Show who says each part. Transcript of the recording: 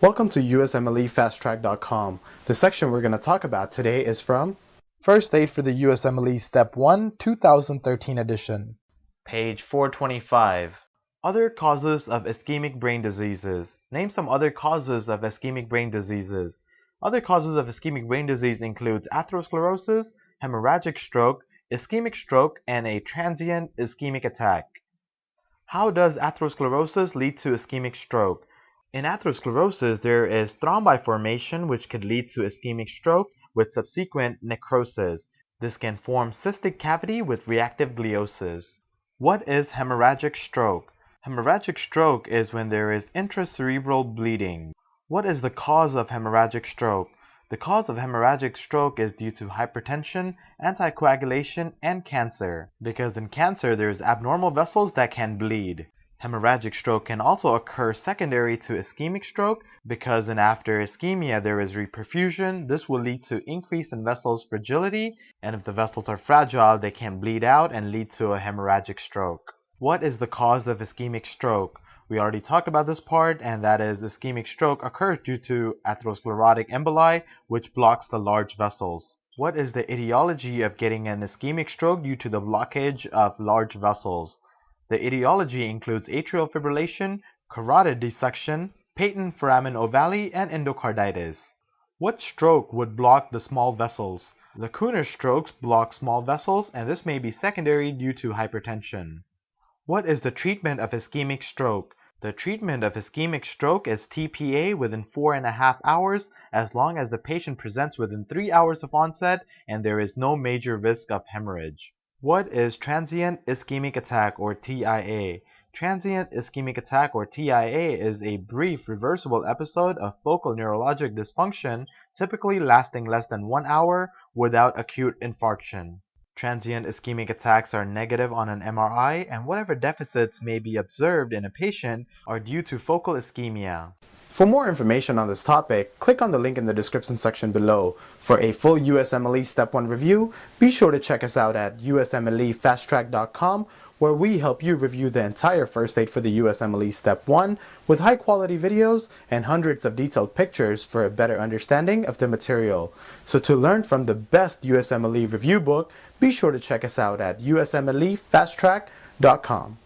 Speaker 1: Welcome to USMLEFasttrack.com. The section we're going to talk about today is from First Aid for the USMLE Step 1, 2013 edition.
Speaker 2: Page 425. Other causes of ischemic brain diseases. Name some other causes of ischemic brain diseases. Other causes of ischemic brain disease includes atherosclerosis, hemorrhagic stroke, ischemic stroke, and a transient ischemic attack. How does atherosclerosis lead to ischemic stroke? In atherosclerosis, there is thrombi formation which could lead to ischemic stroke with subsequent necrosis. This can form cystic cavity with reactive gliosis. What is hemorrhagic stroke? Hemorrhagic stroke is when there is intracerebral bleeding. What is the cause of hemorrhagic stroke? The cause of hemorrhagic stroke is due to hypertension, anticoagulation, and cancer, because in cancer there is abnormal vessels that can bleed. Hemorrhagic stroke can also occur secondary to ischemic stroke because after ischemia there is reperfusion. This will lead to increase in vessels fragility, and if the vessels are fragile they can bleed out and lead to a hemorrhagic stroke. What is the cause of ischemic stroke? We already talked about this part, and that is ischemic stroke occurs due to atherosclerotic emboli, which blocks the large vessels. What is the etiology of getting an ischemic stroke due to the blockage of large vessels? The etiology includes atrial fibrillation, carotid dissection, patent foramen ovale, and endocarditis. What stroke would block the small vessels? The Kuhner strokes block small vessels, and this may be secondary due to hypertension. What is the treatment of ischemic stroke? The treatment of ischemic stroke is TPA within 4.5 hours as long as the patient presents within 3 hours of onset and there is no major risk of hemorrhage. What is transient ischemic attack or TIA? Transient ischemic attack or TIA is a brief reversible episode of focal neurologic dysfunction, typically lasting less than 1 hour without acute infarction. Transient ischemic attacks are negative on an MRI, and whatever deficits may be observed in a patient are due to focal ischemia.
Speaker 1: For more information on this topic, click on the link in the description section below. For a full USMLE Step 1 review, be sure to check us out at USMLEFasttrack.com, where we help you review the entire first aid for the USMLE Step 1 with high-quality videos and hundreds of detailed pictures for a better understanding of the material. So to learn from the best USMLE review book, be sure to check us out at USMLEFasttrack.com.